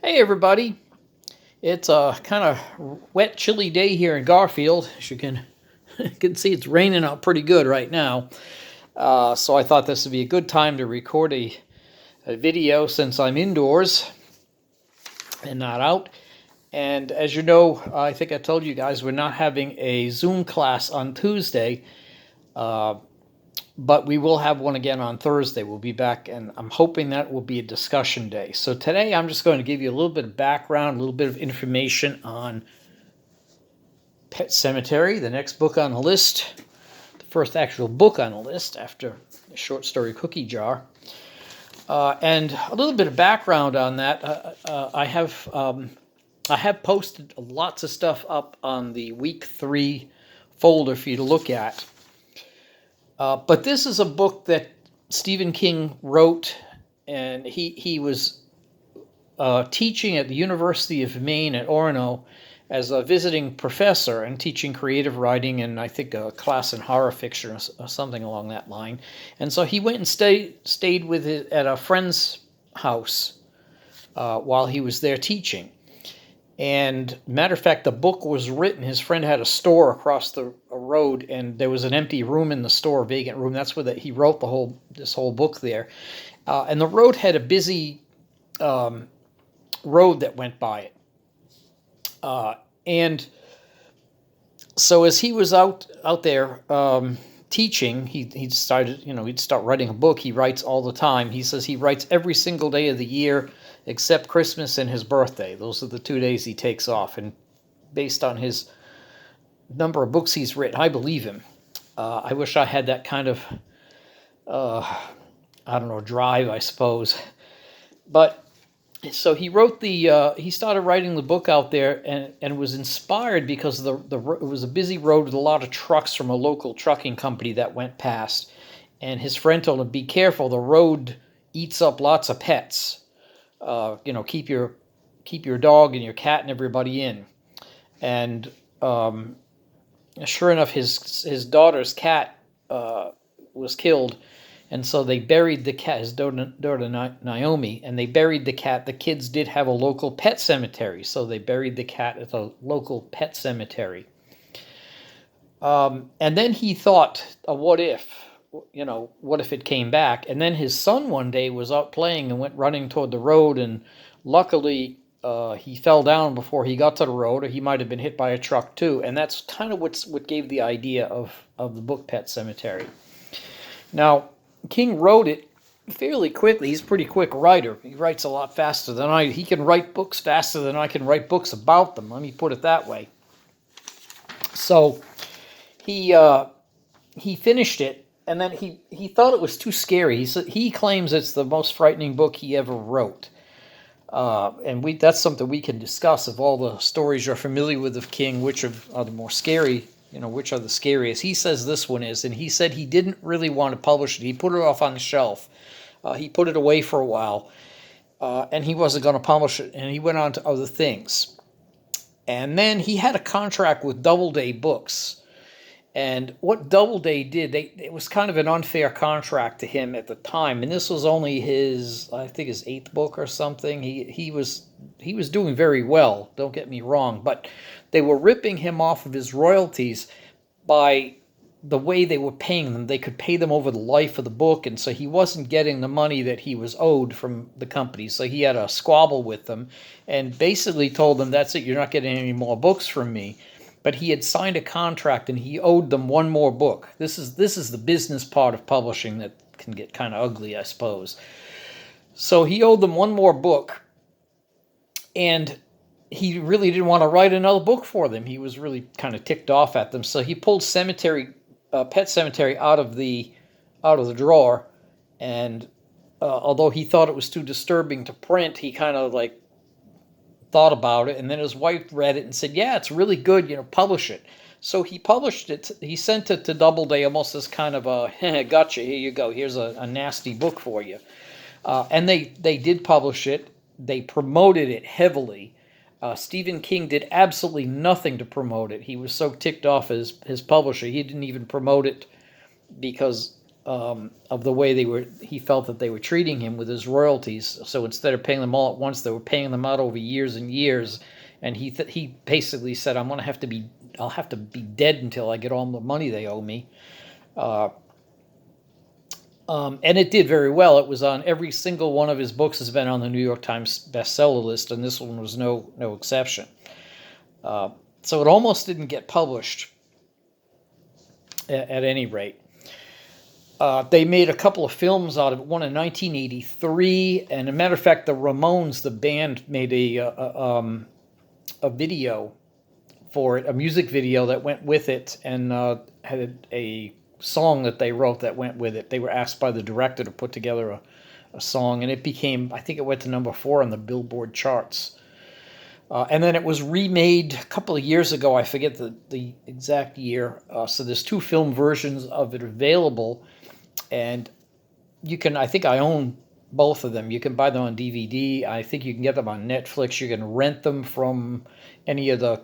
Hey everybody, it's a kind of wet, chilly day here in Garfield. As you can, you can see, it's raining out pretty good right now. So I thought this would be a good time to record a video since I'm indoors and not out. And as you know, I think I told you guys we're not having a Zoom class on Tuesday, but we will have one again on Thursday. We'll be back, and I'm hoping that will be a discussion day. So today I'm just going to give you a little bit of background, a little bit of information on Pet Sematary, the next book on the list, the first actual book on the list after the short story Cookie Jar. And a little bit of background on that. I have posted lots of stuff up on the week 3 folder for you to look at. But this is a book that Stephen King wrote, and he was teaching at the University of Maine at Orono as a visiting professor and teaching creative writing and I think a class in horror fiction or something along that line. And so he went and stayed with it at a friend's house while he was there teaching. And matter of fact, the book was written. His friend had a store across the road, and there was an empty room in the store, a vacant room. That's where he wrote this whole book there. And the road had a busy road that went by it. And so as he was out there teaching, he'd start writing a book. He writes all the time. He says he writes every single day of the year except Christmas and his birthday. Those are the 2 days he takes off. And based on his number of books he's written, I believe him. I wish I had that kind of, drive, I suppose. But so he wrote he started writing the book out there and was inspired because it was a busy road with a lot of trucks from a local trucking company that went past. And his friend told him, be careful, the road eats up lots of pets. Keep your dog and your cat and everybody in. And sure enough, his daughter's cat was killed. And so they buried the cat, his daughter Naomi, and they buried the cat. The kids did have a local pet cemetery, so they buried the cat at a local pet cemetery. And then he thought, what if? What if it came back? And then his son one day was out playing and went running toward the road, and luckily he fell down before he got to the road, or he might have been hit by a truck too. And that's kind of what gave the idea of the book Pet Sematary. Now, King wrote it fairly quickly. He's a pretty quick writer. He writes a lot faster than I. He can write books faster than I can write books about them. Let me put it that way. So he finished it, and then he thought it was too scary. He claims it's the most frightening book he ever wrote. And that's something we can discuss. Of all the stories you're familiar with of King, which are the more scary, which are the scariest. He says this one is, and he said he didn't really want to publish it. He put it off on the shelf. He put it away for a while, and he wasn't going to publish it, and he went on to other things. And then he had a contract with Doubleday Books. And what Doubleday did, it was kind of an unfair contract to him at the time. And this was only his 8th book or something. He was doing very well, don't get me wrong, but they were ripping him off of his royalties by the way they were paying them. They could pay them over the life of the book, and so he wasn't getting the money that he was owed from the company. So he had a squabble with them and basically told them, that's it, you're not getting any more books from me. But he had signed a contract, and he owed them one more book. This is the business part of publishing that can get kind of ugly, I suppose. So he owed them one more book, and he really didn't want to write another book for them. He was really kind of ticked off at them. So he pulled Pet Sematary out of the drawer, and although he thought it was too disturbing to print, he kind of thought about it, and then his wife read it and said, yeah, it's really good, publish it. So he published it. He sent it to Doubleday almost as kind of a, gotcha, here you go, here's a nasty book for you. And they did publish it. They promoted it heavily. Stephen King did absolutely nothing to promote it. He was so ticked off as his publisher, he didn't even promote it because of the way he felt that they were treating him with his royalties. So instead of paying them all at once, they were paying them out over years and years. And he basically said, I'll have to be dead until I get all the money they owe me. And it did very well. It was on every single one of his books has been on the New York Times bestseller list, and this one was no exception. So it almost didn't get published at any rate. They made a couple of films out of it, one in 1983, and as a matter of fact, the Ramones, the band, made a video for it, a music video that went with it, and had a song that they wrote that went with it. They were asked by the director to put together a song, and it became, I think it went to number 4 on the Billboard charts. And then it was remade a couple of years ago. I forget the exact year. So there's 2 film versions of it available, and you can, I think I own both of them. You can buy them on DVD. I think you can get them on Netflix. You can rent them from any of the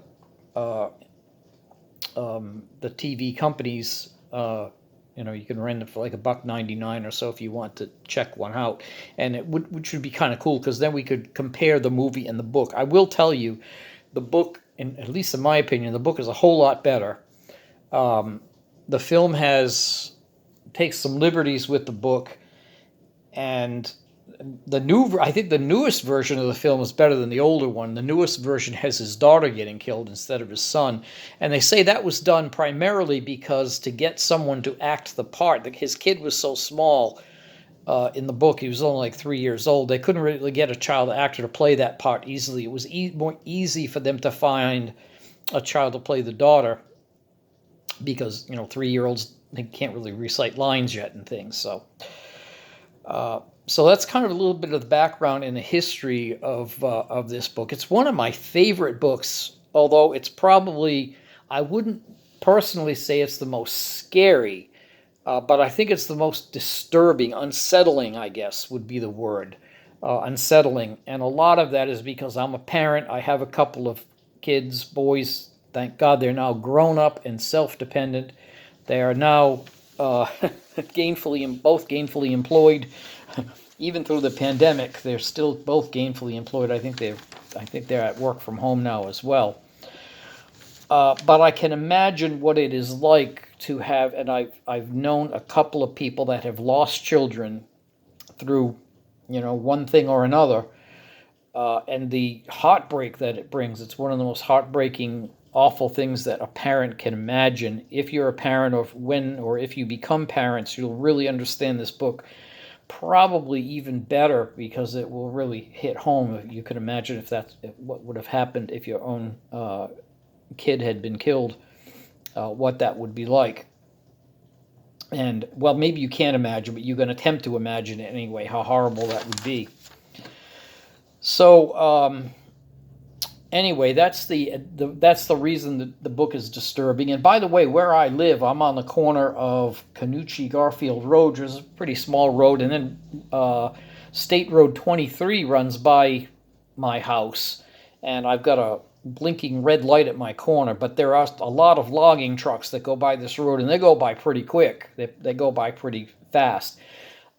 TV companies. You can rent it for like $1.99 or so if you want to check one out, and which would be kind of cool, because then we could compare the movie and the book. I will tell you, the book, at least in my opinion, the book is a whole lot better. The film takes some liberties with the book, and I think the newest version of the film is better than the older one. The newest version has his daughter getting killed instead of his son. And they say that was done primarily because to get someone to act the part, his kid was so small in the book, he was only like 3 years old. They couldn't really get a child actor to play that part easily. It was more easy for them to find a child to play the daughter because, 3-year-olds, they can't really recite lines yet and things. So that's kind of a little bit of the background and the history of this book. It's one of my favorite books, although it's probably, I wouldn't personally say it's the most scary, but I think it's the most disturbing, unsettling, I guess, would be the word, unsettling. And a lot of that is because I'm a parent. I have a couple of kids, boys. Thank God they're now grown up and self-dependent. They are now gainfully employed. Even through the pandemic, they're still both gainfully employed. I think they're at work from home now as well. But I can imagine what it is like to have, and I've known a couple of people that have lost children through, one thing or another, and the heartbreak that it brings. It's one of the most heartbreaking, awful things that a parent can imagine. If you're a parent, or if you become parents, you'll really understand this book probably even better, because it will really hit home. You can imagine what would have happened if your own kid had been killed, what that would be like. And, well, maybe you can't imagine, but you can attempt to imagine it anyway, how horrible that would be. So, anyway, that's the reason that the book is disturbing. And by the way, where I live, I'm on the corner of Canucci Garfield Road, which is a pretty small road, and then State Road 23 runs by my house, and I've got a blinking red light at my corner. But there are a lot of logging trucks that go by this road, and they go by pretty quick. They go by pretty fast.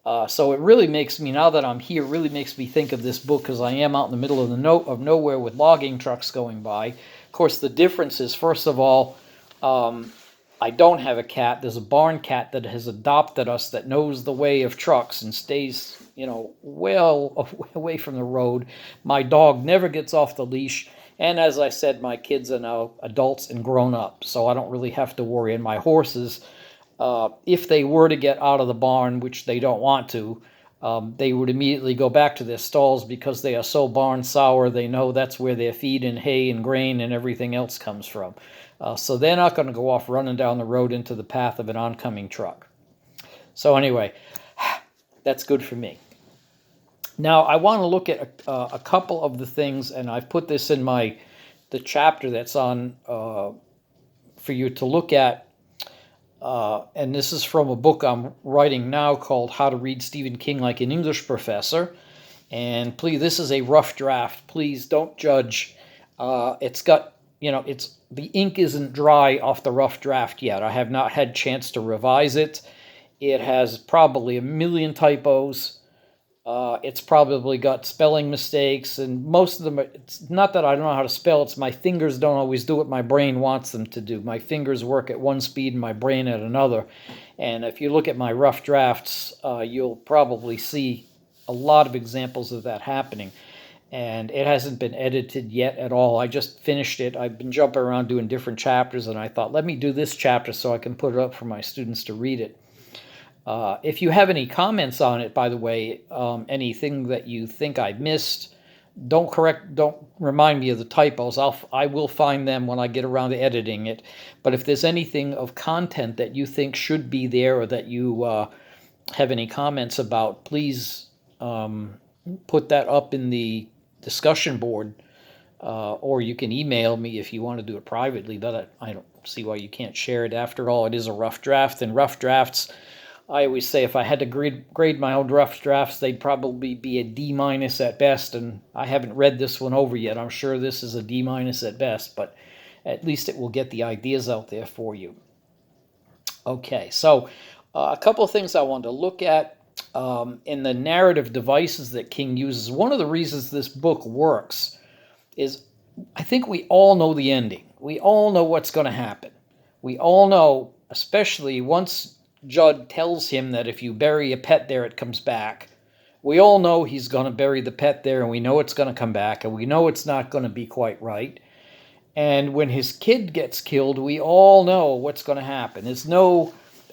So it really makes me, now that I'm here, really makes me think of this book, because I am out in the middle of nowhere with logging trucks going by. Of course, the difference is, first of all, I don't have a cat. There's a barn cat that has adopted us, that knows the way of trucks and stays, well away from the road. My dog never gets off the leash. And as I said, my kids are now adults and grown up, so I don't really have to worry. And my horses, if they were to get out of the barn, which they don't want to, they would immediately go back to their stalls, because they are so barn sour. They know that's where their feed and hay and grain and everything else comes from. So they're not going to go off running down the road into the path of an oncoming truck. So anyway, that's good for me. Now, I want to look at a couple of the things, and I've put this in the chapter that's on for you to look at. And this is from a book I'm writing now called How to Read Stephen King Like an English Professor. And please, this is a rough draft. Please don't judge. It's got, the ink isn't dry off the rough draft yet. I have not had a chance to revise it. It has probably a million typos. It's probably got spelling mistakes, and most of them, it's not that I don't know how to spell, it's my fingers don't always do what my brain wants them to do. My fingers work at one speed and my brain at another. And if you look at my rough drafts, you'll probably see a lot of examples of that happening. And it hasn't been edited yet at all. I just finished it. I've been jumping around doing different chapters, and I thought, let me do this chapter so I can put it up for my students to read it. If you have any comments on it, by the way, anything that you think I missed, don't remind me of the typos. I will find them when I get around to editing it. But if there's anything of content that you think should be there, or that you have any comments about, please put that up in the discussion board, or you can email me if you want to do it privately, but I don't see why you can't share it. After all, it is a rough draft, and rough drafts, I always say, if I had to grade my old rough drafts, they'd probably be a D- at best, and I haven't read this one over yet. I'm sure this is a D- at best, but at least it will get the ideas out there for you. Okay, so a couple of things I wanted to look at in the narrative devices that King uses. One of the reasons this book works is I think we all know the ending. We all know what's going to happen. We all know, especially once Judd tells him that if you bury a pet there, it comes back. We all know he's going to bury the pet there, and we know it's going to come back, and we know it's not going to be quite right. And when his kid gets killed, we all know what's going to happen.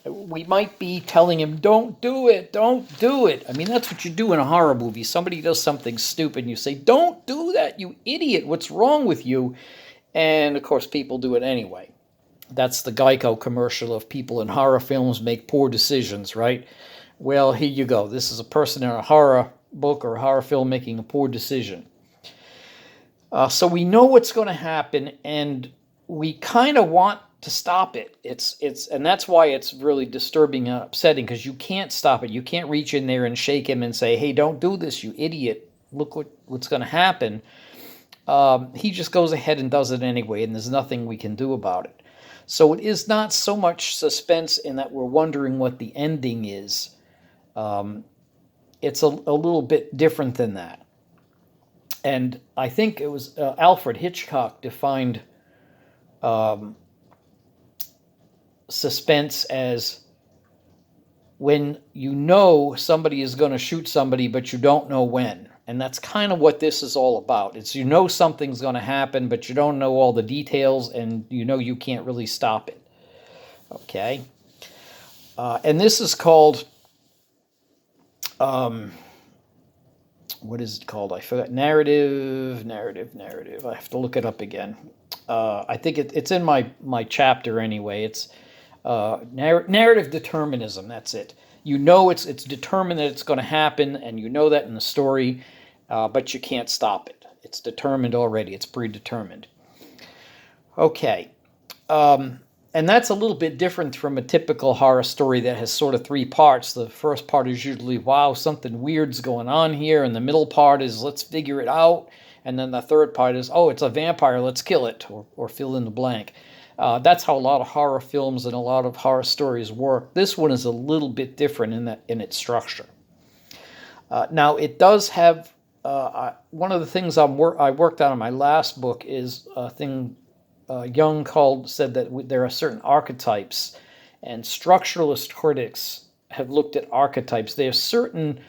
We might be telling him, don't do it, don't do it. I mean, that's what you do in a horror movie. Somebody does something stupid, and you say, don't do that, you idiot, what's wrong with you? And, of course, people do it anyway. That's the Geico commercial of people in horror films make poor decisions, right? Well, here you go. This is a person in a horror book or a horror film making a poor decision. So we know what's going to happen, and we kind of want to stop it. And that's why it's really disturbing and upsetting, because you can't stop it. You can't reach in there and shake him and say, hey, don't do this, you idiot. Look what's going to happen. He just goes ahead and does it anyway, and there's nothing we can do about it. So it is not so much suspense in that we're wondering what the ending is. It's a little bit different than that. And I think it was Alfred Hitchcock defined suspense as when you know somebody is going to shoot somebody, but you don't know when. And that's kind of what this is all about. It's you know something's going to happen, but you don't know all the details, and you know you can't really stop it. Okay? And this is called, what is it called? I forgot. Narrative. I have to look it up again. I think it's in my chapter anyway. It's narrative determinism. That's it. You know it's determined that it's going to happen, and you know that in the story, but you can't stop it. It's determined already. It's predetermined. Okay. And that's a little bit different from a typical horror story that has sort of three parts. The first part is usually, wow, something weird's going on here. And the middle part is, let's figure it out. And then the third part is, oh, it's a vampire, let's kill it, or fill in the blank. That's how a lot of horror films and a lot of horror stories work. This one is a little bit different in its structure. Now, it does have, one of the things I worked on in my last book is a thing Jung said that there are certain archetypes, and structuralist critics have looked at archetypes. There are certain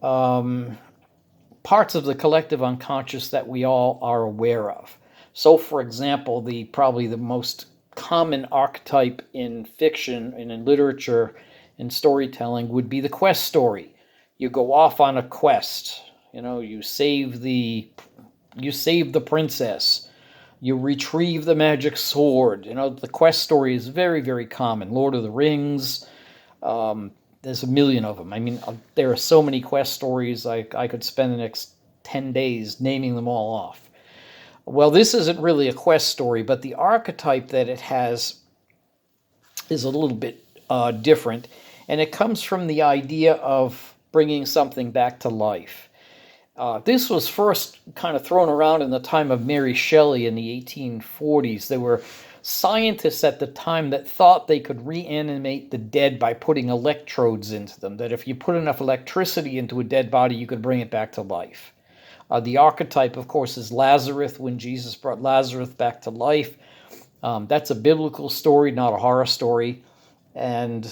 parts of the collective unconscious that we all are aware of. So, for example, probably the most common archetype in fiction and in literature and storytelling would be the quest story. You go off on a quest. You save the princess. You retrieve the magic sword. The quest story is very, very common. Lord of the Rings. There's a million of them. I mean, there are so many quest stories. I could spend the next 10 days naming them all off. Well, this isn't really a quest story, but the archetype that it has is a little bit different, and it comes from the idea of bringing something back to life. This was first kind of thrown around in the time of Mary Shelley in the 1840s. There were scientists at the time that thought they could reanimate the dead by putting electrodes into them, that if you put enough electricity into a dead body, you could bring it back to life. The archetype, of course, is Lazarus, when Jesus brought Lazarus back to life. That's a biblical story, not a horror story. And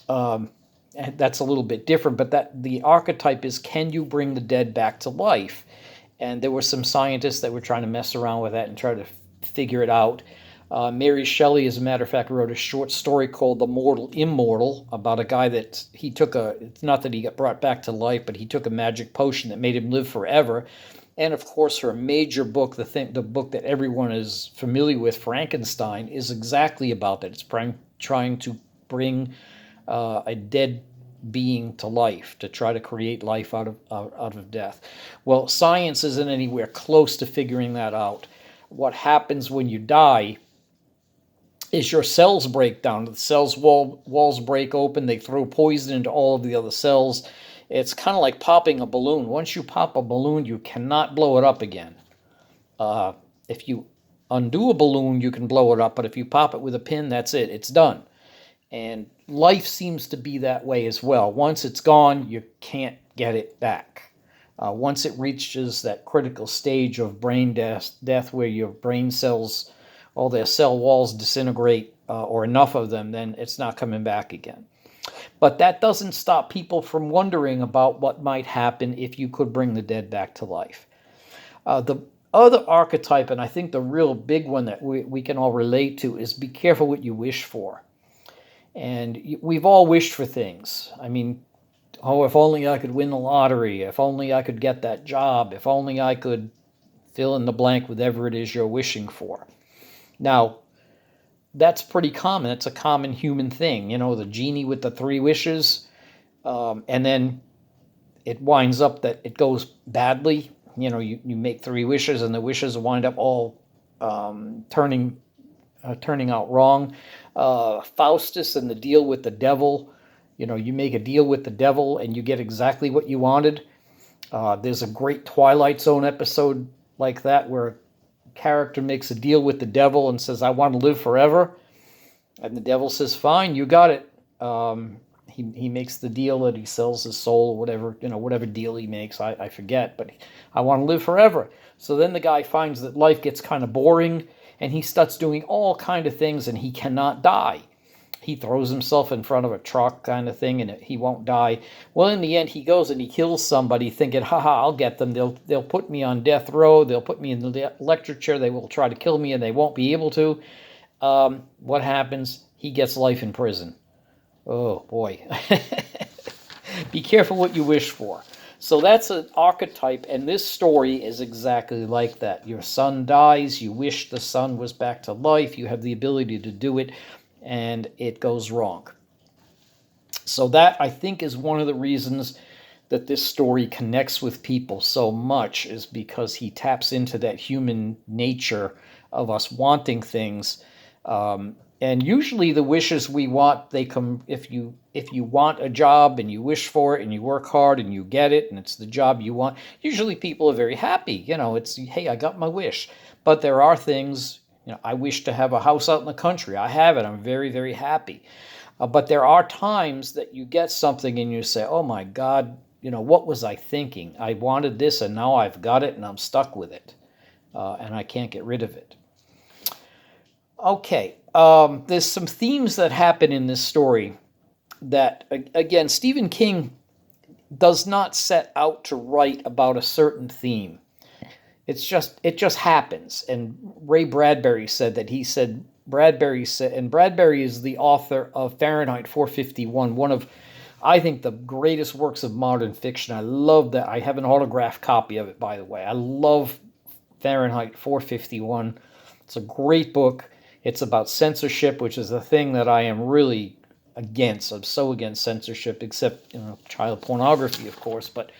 that's a little bit different, but that the archetype is, can you bring the dead back to life? And there were some scientists that were trying to mess around with that and try to figure it out. Mary Shelley, as a matter of fact, wrote a short story called The Mortal Immortal, about a guy that he took it's not that he got brought back to life, but he took a magic potion that made him live forever. And of course, her major book, the book that everyone is familiar with, Frankenstein, is exactly about that. It's trying to bring a dead being to life, to try to create life out of death. Well, science isn't anywhere close to figuring that out. What happens when you die is your cells break down. The cells walls break open. They throw poison into all of the other cells. It's kind of like popping a balloon. Once you pop a balloon, you cannot blow it up again. If you undo a balloon, you can blow it up, but if you pop it with a pin, that's it. It's done. And life seems to be that way as well. Once it's gone, you can't get it back. Once it reaches that critical stage of brain death where your brain cells, all their cell walls disintegrate, or enough of them, then it's not coming back again. But that doesn't stop people from wondering about what might happen if you could bring the dead back to life. The other archetype, and I think the real big one that we can all relate to, is be careful what you wish for. And we've all wished for things. I mean, oh, if only I could win the lottery, if only I could get that job, if only I could fill in the blank with whatever it is you're wishing for. Now, that's pretty common. It's a common human thing. You know, the genie with the 3 wishes, and then it winds up that it goes badly. You know, you make 3 wishes, and the wishes wind up all turning out wrong. Faustus and the deal with the devil. You know, you make a deal with the devil, and you get exactly what you wanted. There's a great Twilight Zone episode like that where character makes a deal with the devil and says, I want to live forever. And the devil says, fine, you got it. He makes the deal that he sells his soul, whatever deal he makes, I forget, but I want to live forever. So then the guy finds that life gets kind of boring, and he starts doing all kind of things, and he cannot die. He throws himself in front of a truck kind of thing, and he won't die. Well, in the end, he goes and he kills somebody thinking, haha, I'll get them. They'll put me on death row. They'll put me in the electric chair. They will try to kill me, and they won't be able to. What happens? He gets life in prison. Oh, boy. Be careful what you wish for. So that's an archetype, and this story is exactly like that. Your son dies. You wish the son was back to life. You have the ability to do it, and it goes wrong. So that, I think, is one of the reasons that this story connects with people so much, is because he taps into that human nature of us wanting things. And usually the wishes we want, they come if you want a job and you wish for it and you work hard and you get it and it's the job you want. Usually people are very happy. You know, it's, hey, I got my wish. But there are things, I wish to have a house out in the country. I have it. I'm very, very happy. But there are times that you get something and you say, oh my God, what was I thinking? I wanted this and now I've got it and I'm stuck with it. And I can't get rid of it. Okay, there's some themes that happen in this story that, again, Stephen King does not set out to write about a certain theme. It just happens. And Ray Bradbury said that. Bradbury is the author of Fahrenheit 451, one of, I think, the greatest works of modern fiction. I love that. I have an autographed copy of it, by the way. I love Fahrenheit 451. It's a great book. It's about censorship, which is a thing that I am really against. I'm so against censorship, except, child pornography, of course. But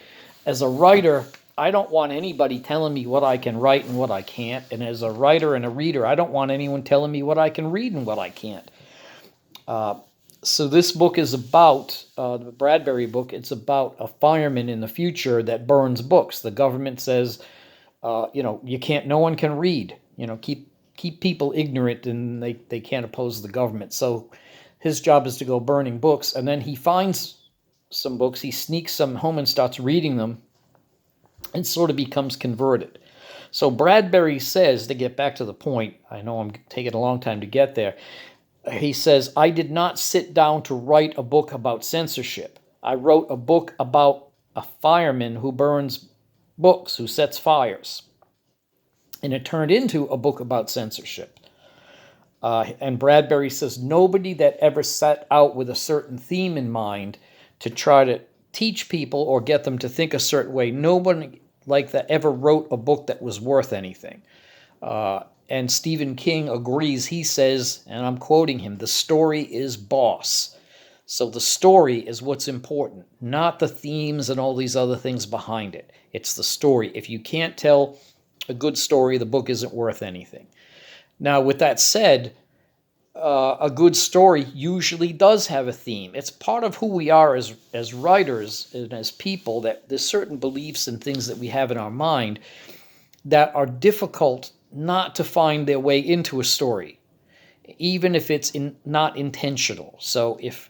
as a writer, I don't want anybody telling me what I can write and what I can't. And as a writer and a reader, I don't want anyone telling me what I can read and what I can't. So this book is about, the Bradbury book, it's about a fireman in the future that burns books. The government says, no one can read. keep people ignorant and they can't oppose the government. So his job is to go burning books, and then he finds some books, he sneaks some home and starts reading them and sort of becomes converted. So Bradbury says, to get back to the point, I know I'm taking a long time to get there, he says, I did not sit down to write a book about censorship. I wrote a book about a fireman who burns books, who sets fires. And it turned into a book about censorship. And Bradbury says, nobody that ever set out with a certain theme in mind to try to teach people or get them to think a certain way, nobody like that ever wrote a book that was worth anything. And Stephen King agrees. He says, and I'm quoting him, the story is boss. So the story is what's important, not the themes and all these other things behind it. It's the story. If you can't tell a good story, the book isn't worth anything. Now, with that said, a good story usually does have a theme. It's part of who we are as writers and as people, that there's certain beliefs and things that we have in our mind that are difficult not to find their way into a story, even if it's not intentional. So if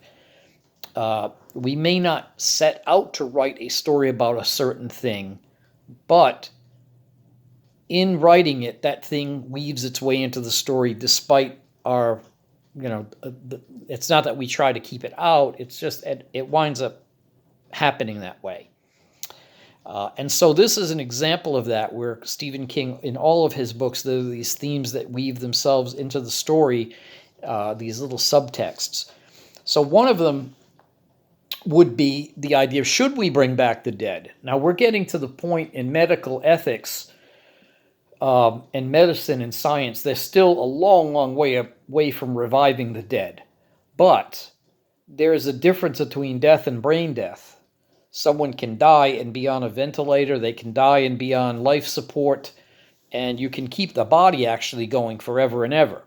we may not set out to write a story about a certain thing, but in writing it, that thing weaves its way into the story despite our, it's not that we try to keep it out, it's just it winds up happening that way. And so this is an example of that, where Stephen King, in all of his books, there are these themes that weave themselves into the story, these little subtexts. So one of them would be the idea of, should we bring back the dead? Now we're getting to the point in medical ethics and medicine and science, there's still a long, long way away from reviving the dead. But there is a difference between death and brain death. Someone can die and be on a ventilator, they can die and be on life support, and you can keep the body actually going forever and ever.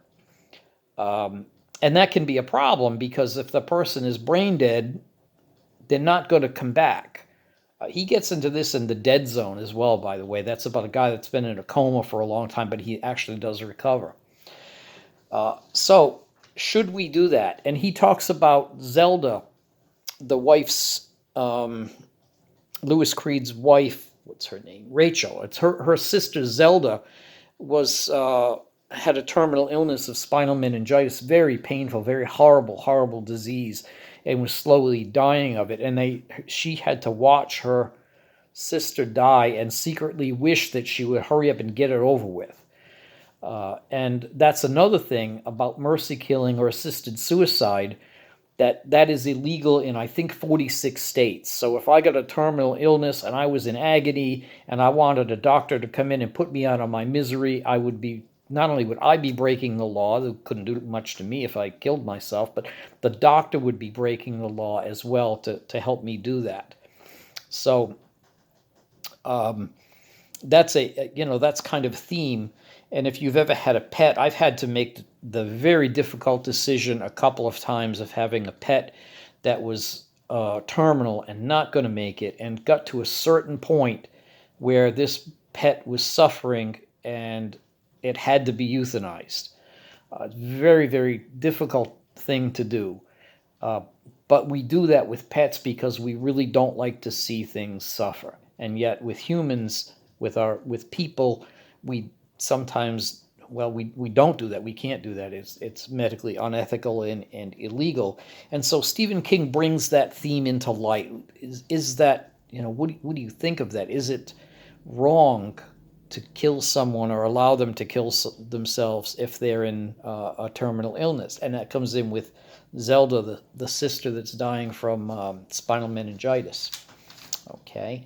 And that can be a problem, because if the person is brain dead, they're not going to come back. He gets into this in The Dead Zone as well, by the way. That's about a guy that's been in a coma for a long time, but he actually does recover. So should we do that? And he talks about Zelda, the wife's, Louis Creed's wife, what's her name? Rachel. It's her sister Zelda was had a terminal illness of spinal meningitis, very painful, very horrible disease, and was slowly dying of it. And she had to watch her sister die and secretly wish that she would hurry up and get it over with. And that's another thing about mercy killing or assisted suicide, that is illegal in, I think, 46 states. So if I got a terminal illness and I was in agony and I wanted a doctor to come in and put me out of my misery, I would be, not only would I be breaking the law, they couldn't do much to me if I killed myself, but the doctor would be breaking the law as well to help me do that. So that's that's kind of a theme. And if you've ever had a pet, I've had to make the very difficult decision a couple of times of having a pet that was terminal and not going to make it, and got to a certain point where this pet was suffering and it had to be euthanized. Very, very difficult thing to do. But we do that with pets because we really don't like to see things suffer. And yet with humans, with people, we sometimes, we don't do that. We can't do that. It's medically unethical and illegal. And so Stephen King brings that theme into light. Is that, what do you think of that? Is it wrong to kill someone or allow them to kill themselves if they're in a terminal illness? And that comes in with Zelda, the sister that's dying from spinal meningitis. Okay.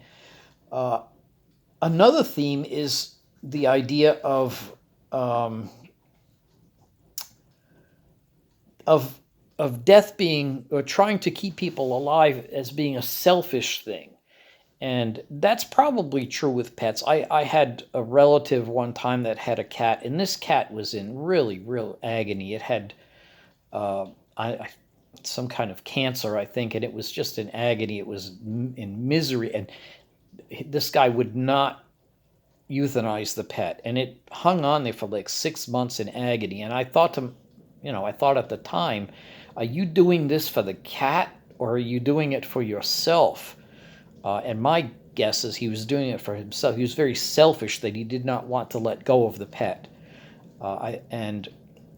Another theme is the idea of death being, or trying to keep people alive as being a selfish thing. And that's probably true with pets. I had a relative one time that had a cat, and this cat was in real agony. It had some kind of cancer, I think, and it was just in agony. It was in misery, and this guy would not euthanize the pet, and it hung on there for like 6 months in agony. And I thought I thought at the time, are you doing this for the cat or are you doing it for yourself? And my guess is he was doing it for himself. He was very selfish that he did not want to let go of the pet. And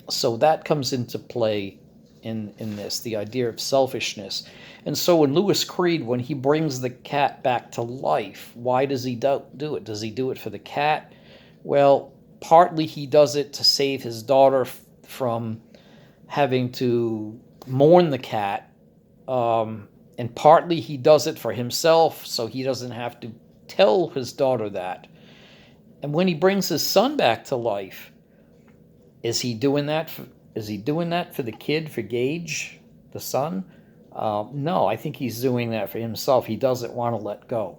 so that comes into play in this, the idea of selfishness. And so in Louis Creed, when he brings the cat back to life, why does he do it? Does he do it for the cat? Well, partly he does it to save his daughter from having to mourn the cat, and partly he does it for himself so he doesn't have to tell his daughter that. And when he brings his son back to life, is he doing that for the kid, for Gage, the son? No, I think he's doing that for himself. He doesn't want to let go.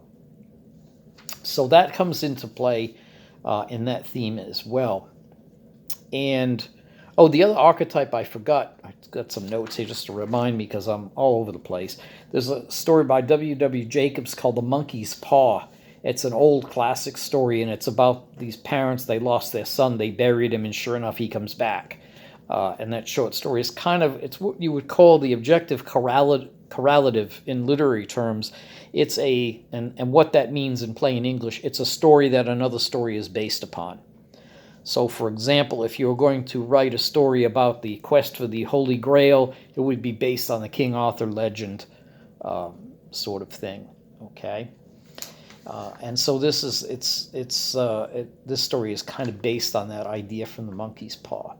So that comes into play in that theme as well. And the other archetype I forgot. I got some notes here just to remind me because I'm all over the place. There's a story by W.W. Jacobs called The Monkey's Paw. It's an old classic story, and it's about these parents. They lost their son. They buried him, and sure enough, he comes back. And that short story is it's what you would call the objective correlative in literary terms. It's and what that means in plain English, it's a story that another story is based upon. So, for example, if you were going to write a story about the quest for the Holy Grail, it would be based on the King Arthur legend, sort of thing. Okay, and so this story is kind of based on that idea from The Monkey's Paw.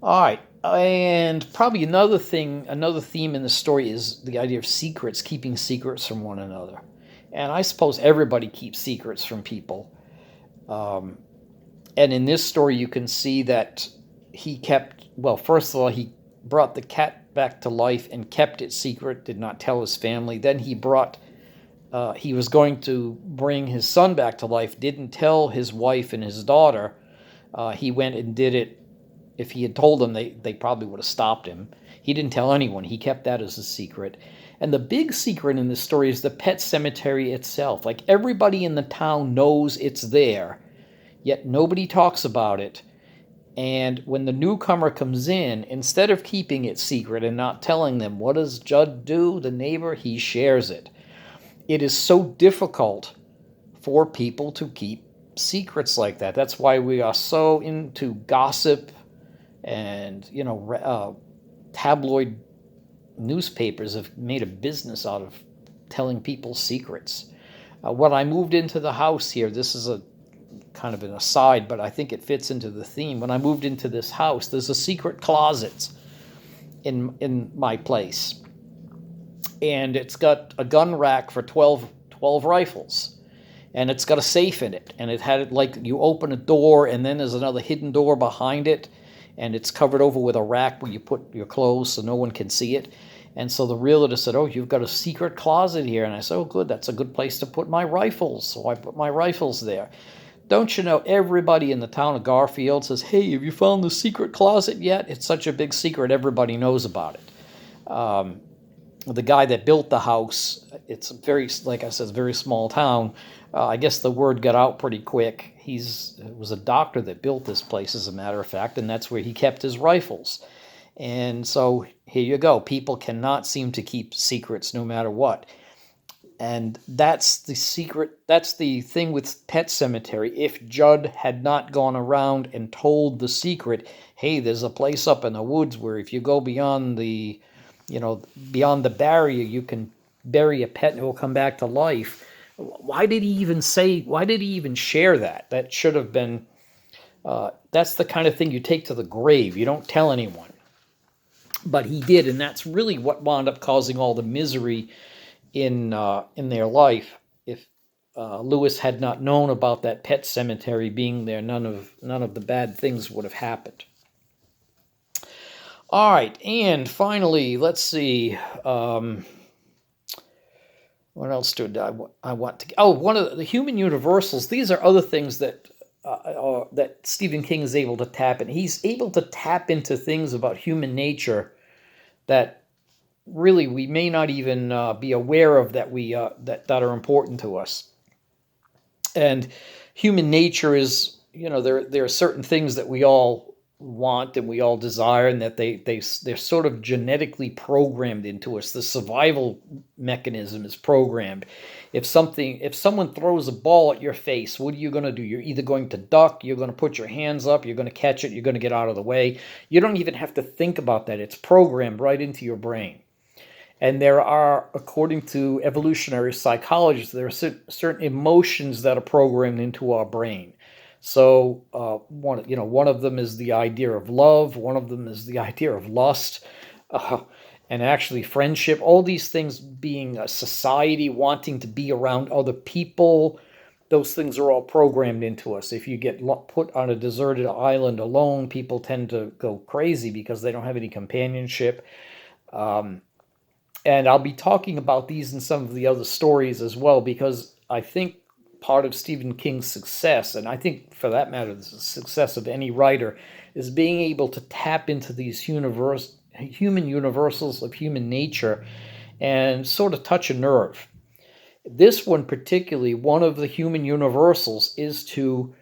All right, and probably another theme in the story is the idea of secrets, keeping secrets from one another. And I suppose everybody keeps secrets from people. And in this story, you can see that first of all, he brought the cat back to life and kept it secret, did not tell his family. Then he was going to bring his son back to life, didn't tell his wife and his daughter. He went and did it. If he had told them, they probably would have stopped him. He didn't tell anyone. He kept that as a secret. And the big secret in this story is the pet cemetery itself. Like, everybody in the town knows it's there, yet nobody talks about it. And when the newcomer comes in, instead of keeping it secret and not telling them, what does Judd do, the neighbor? He shares it. It is so difficult for people to keep secrets like that. That's why we are so into gossip, and tabloid newspapers have made a business out of telling people secrets. When I moved into the house here, this is a kind of an aside, but I think it fits into the theme. When I moved into this house, there's a secret closet in my place, and it's got a gun rack for 12 rifles, and it's got a safe in it, and it had it like you open a door and then there's another hidden door behind it, and it's covered over with a rack where you put your clothes so no one can see it. And so the realtor said, oh, you've got a secret closet here. And I said, oh, good, that's a good place to put my rifles. So I put my rifles there. Don't you know, everybody in the town of Garfield says, hey, have you found the secret closet yet? It's such a big secret, everybody knows about it. The guy that built the house, it's like I said, very small town. I guess the word got out pretty quick. It was a doctor that built this place, as a matter of fact, and that's where he kept his rifles. And so here you go. People cannot seem to keep secrets no matter what. And that's the secret. That's the thing with Pet Sematary. If Judd had not gone around and told the secret, hey, there's a place up in the woods where if you go beyond the barrier, you can bury a pet and it will come back to life. Why did he even share that? That should have been, that's the kind of thing you take to the grave. You don't tell anyone. But he did, and that's really what wound up causing all the misery in their life. If Lewis had not known about that pet cemetery being there, none of the bad things would have happened. All right, and finally, let's see. What else did I want to? Oh, one of the human universals. These are other things that Stephen King is able to tap in. He's able to tap into things about human nature that really we may not even be aware of, that are important to us. And human nature is, there are certain things that we all want and we all desire, and that they're sort of genetically programmed into us. The survival mechanism is programmed. If someone throws a ball at your face, what are you going to do? You're either going to duck, you're going to put your hands up, you're going to catch it, you're going to get out of the way. You don't even have to think about that. It's programmed right into your brain. And there are, according to evolutionary psychologists, there are certain emotions that are programmed into our brain. So one of them is the idea of love. One of them is the idea of lust, uh, and actually friendship. All these things being a society, wanting to be around other people. Those things are all programmed into us. If you get put on a deserted island alone, people tend to go crazy because they don't have any companionship. And I'll be talking about these in some of the other stories as well, because I think part of Stephen King's success, and I think for that matter, the success of any writer, is being able to tap into these human universals of human nature and sort of touch a nerve. This one particularly, one of the human universals is to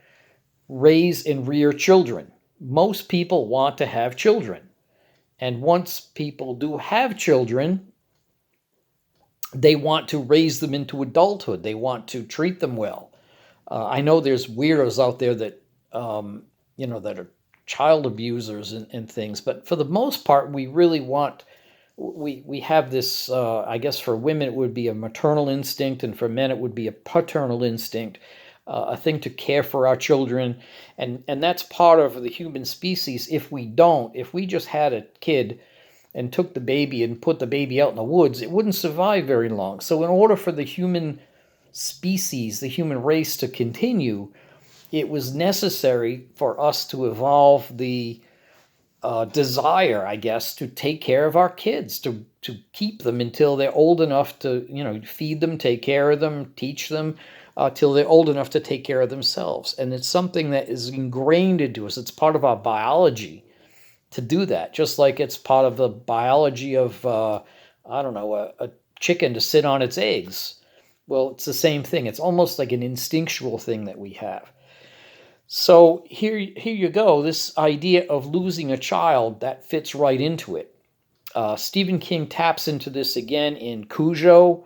raise and rear children. Most people want to have children. And once people do have children, they want to raise them into adulthood. They want to treat them well. I know there's weirdos out there that, that are child abusers and things, but for the most part, we really want, we have this, I guess for women it would be a maternal instinct, and for men it would be a paternal instinct, a thing to care for our children. And that's part of the human species. If we just had a kid and took the baby and put the baby out in the woods, it wouldn't survive very long. So in order for the human species, the human race to continue, it was necessary for us to evolve the desire, I guess, to take care of our kids, to keep them until they're old enough to, feed them, take care of them, teach them, till they're old enough to take care of themselves. And it's something that is ingrained into us. It's part of our biology to do that, just like it's part of the biology of, a chicken to sit on its eggs. Well, it's the same thing. It's almost like an instinctual thing that we have. So here you go. This idea of losing a child, that fits right into it. Stephen King taps into this again in Cujo,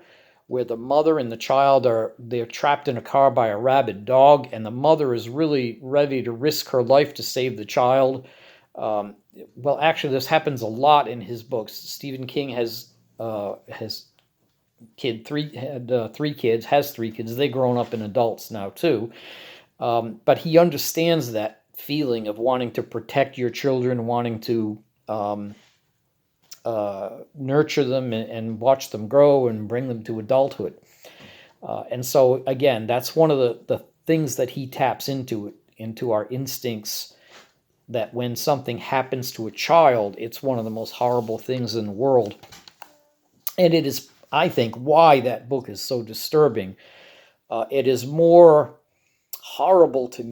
where the mother and the child they're trapped in a car by a rabid dog, and the mother is really ready to risk her life to save the child. Well, actually, this happens a lot in his books. Stephen King has three kids, has 3 kids. They've grown up in adults now too. But he understands that feeling of wanting to protect your children, wanting to nurture them and watch them grow and bring them to adulthood. And so, again, that's one of the things that he taps into our instincts, that when something happens to a child, it's one of the most horrible things in the world. And it is, I think, why that book is so disturbing. It is more horrible to